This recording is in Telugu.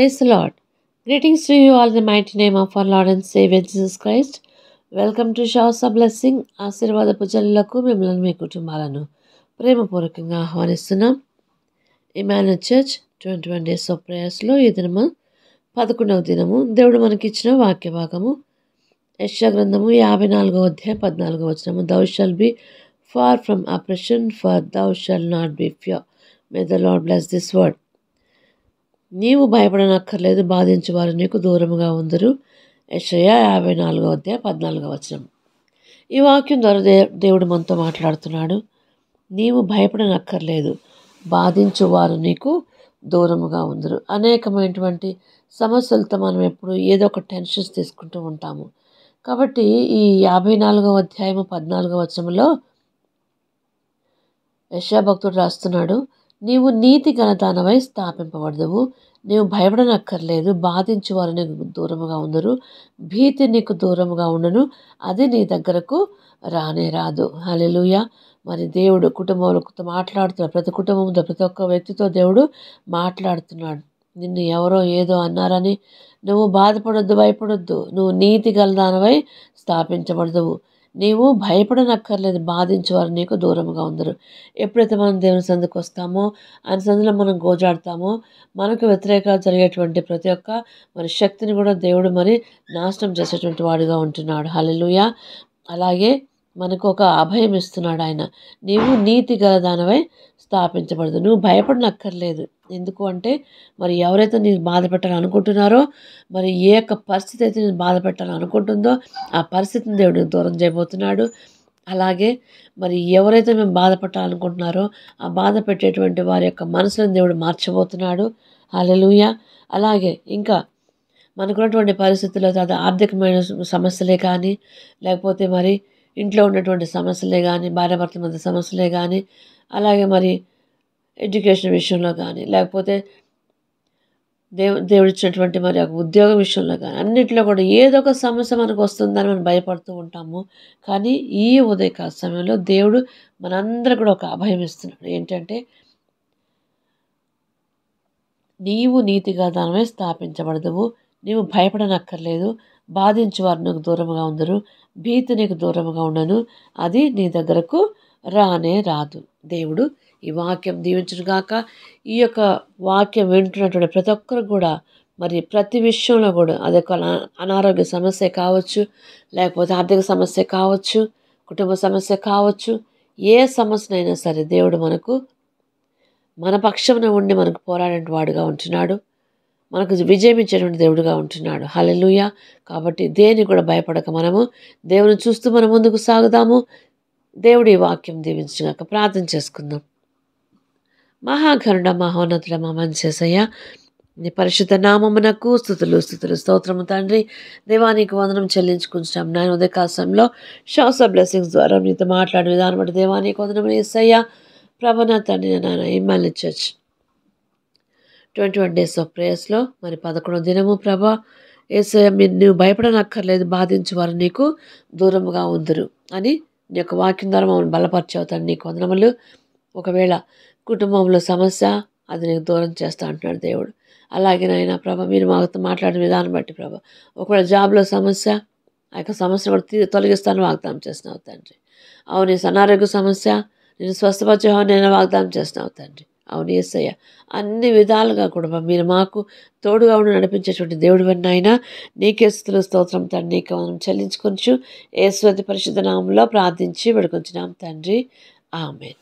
Praise the Lord. Greetings to you all in the mighty name of our Lord and Savior Jesus Christ. Welcome to showers of blessing. ఆశీర్వాదపు జల్లులకు మిమ్మల్ని మీ కుటుంబాలను ప్రేమపూర్వకంగా ఆహ్వానిస్తున్నాం. ఇమాన్యుయల్ చర్చ్ 21 డేస్ ఆఫ్ ప్రేయర్స్లో ఈ దినము 11వ దినము దేవుడు మనకిచ్చిన వాక్య భాగము యెషయా గ్రంథము 54వ అధ్యాయం 14వ వచనము. Thou shalt be far from oppression, for thou shalt not be fear. May the Lord bless this word. నీవు భయపడనక్కర్లేదు, బాధించువారు నీకు దూరముగా ఉందరు. యెషయా 54వ అధ్యాయం 14వ వచనం. ఈ వాక్యం ద్వారా దేవుడు మనతో మాట్లాడుతున్నాడు. నీవు భయపడనక్కర్లేదు, బాధించువారు నీకు దూరముగా ఉందరు. అనేకమైనటువంటి సమస్యలతో మనం ఎప్పుడు ఏదో ఒక టెన్షన్స్ తీసుకుంటూ ఉంటాము. కాబట్టి ఈ 54వ అధ్యాయము 14వ వచనంలో యెషయా భక్తుడు రాస్తున్నాడు, నీవు నీతి గలదానవై స్థాపింపబడదువు, నీవు భయపడనక్కర్లేదు, బాధించువారు నీకు దూరముగా ఉండరు, భీతి నీకు దూరముగా ఉండను, అది నీ దగ్గరకు రానే రాదు. హల్లెలూయా. మరి దేవుడు కుటుంబంలో మాట్లాడుతున్నాడు. ప్రతి కుటుంబంతో ప్రతి ఒక్క వ్యక్తితో దేవుడు మాట్లాడుతున్నాడు. నిన్ను ఎవరో ఏదో అన్నారని నువ్వు బాధపడొద్దు, భయపడొద్దు. నువ్వు నీతి గలదానవై స్థాపించబడదువు, నీవు భయపడనక్కర్లేదు, బాధించేవారు నీకు దూరముగా ఉందరు. ఎప్పుడైతే మనం దేవుని సందుకు వస్తామో, ఆయన సందులో మనం గోజాడతామో, మనకు వ్యతిరేకంగా జరిగేటువంటి ప్రతి ఒక్క మరి శక్తిని కూడా దేవుడు మరి నాశనం చేసేటువంటి వాడిగా ఉంటున్నాడు. హల్లెలూయా. అలాగే మనకు ఒక అభయం ఇస్తున్నాడు ఆయన. నీవు నీతి గలదానవై స్థాపించబడదు, నువ్వు భయపడనక్కర్లేదు. ఎందుకు అంటే మరి ఎవరైతే నీకు బాధ పెట్టాలనుకుంటున్నారో, మరి ఏ యొక్క పరిస్థితి అయితే నేను బాధ పెట్టాలనుకుంటుందో ఆ పరిస్థితిని దేవుడికి దూరం చేయబోతున్నాడు. అలాగే మరి ఎవరైతే మేము బాధపడాలనుకుంటున్నారో ఆ బాధ పెట్టేటువంటి వారి యొక్క మనసులను దేవుడు మార్చబోతున్నాడు. హల్లెలూయా. అలాగే ఇంకా మనకున్నటువంటి పరిస్థితుల్లో అది ఆర్థికమైన సమస్యలే కానీ, లేకపోతే మరి ఇంట్లో ఉన్నటువంటి సమస్యలే కానీ, భార్యాభర్తల మధ్య సమస్యలే కానీ, అలాగే మరి ఎడ్యుకేషన్ విషయంలో కానీ, లేకపోతే దేవుడిచ్చినటువంటి మరి ఒక ఉద్యోగం విషయంలో కానీ, అన్నింటిలో కూడా ఏదో ఒక సమస్య మనకు వస్తుందని మనం భయపడుతూ ఉంటాము. కానీ ఈ ఉదయకాల సమయంలో దేవుడు మనందరూ కూడా ఒక అభయం ఇస్తున్నాడు. ఏంటంటే నీవు నీతిగా దానమే స్థాపించబడదువు, నీవు భయపడనక్కర్లేదు, బాధించువారు నీకు దూరముగా ఉందరు, భీతి నీకు దూరముగా ఉండను, అది నీ దగ్గరకు రానే రాదు. దేవుడు ఈ వాక్యం దీవించుగాక. ఈ యొక్క వాక్యం వింటున్నటువంటి ప్రతి ఒక్కరు కూడా మరి ప్రతి విషయంలో కూడా అదొక అనారోగ్య సమస్య కావచ్చు, లేకపోతే ఆర్థిక సమస్య కావచ్చు, కుటుంబ సమస్య కావచ్చు, ఏ సమస్యనైనా సరే దేవుడు మన పక్షమున ఉండి మనకు పోరాడే వాడుగా ఉంటున్నాడు. మనకు విజయం ఇచ్చేటువంటి దేవుడుగా ఉంటున్నాడు. హల్లెలూయా. కాబట్టి దేని కూడా భయపడక మనము దేవుని చూస్తూ మనం ముందుకు సాగుదాము. దేవుడి వాక్యం దీవించుగాక. ప్రార్థన చేసుకుందాం. మహాగరుడ మహోన్నతుడ మా మంచి యేసయ్య, నీ పరిశుద్ధ నామమునకు స్తుతులు స్తోత్రము తండ్రి. దేవానికి వందనం చెల్లించుకుంటాం. నేను ఉదయకాశంలో షవర్స్ ఆఫ్ బ్లెస్సింగ్స్ ద్వారా మీతో మాట్లాడే విధానం బట్టి దేవానికి వందనం యేసయ్య. ప్రభు నా తండ్రి, నాన్న ఇమాన్యుయల్ చర్చ్ 21 డేస్ ఆఫ్ ప్రేయర్స్లో మరి 11వ దినము. ప్రభా యేసయ్య, నువ్వు భయపడనక్కర్లేదు, బాధించువారు నీకు దూరముగా ఉందరు అని నీ యొక్క వాక్యం ద్వారా మమ్మల్ని బలపరిచవుతాను. నీకు వందనములు. ఒకవేళ కుటుంబంలో సమస్య, అది నీకు దూరం చేస్తా అంటున్నాడు దేవుడు. అలాగే నాయన ప్రభా, మీరు మాతో మాట్లాడిన విధానం బట్టి ప్రభా, ఒకవేళ జాబ్లో సమస్య, ఆ యొక్క సమస్యను కూడా తొలగిస్తాను వాగ్దానం చేస్తున్నావు తండ్రి. అవును, అనారోగ్య సమస్య, నేను స్వస్థపరిచేవాడిని నేను వాగ్దానం చేస్తున్నావు తండ్రి. అవును యేసయ్య, అన్ని విధాలుగా కూడా మీరు మాకు తోడుగా ఉండి నడిపించేటువంటి దేవుడు అయినా నీకే స్తుతులు స్తోత్రం తండ్రి. నీకు మనం చెల్లించుకొంచు యేసు అతి పరిశుద్ధ నామములో ప్రార్థించి వేడుకొంచున్నాం తండ్రి. ఆమేన్.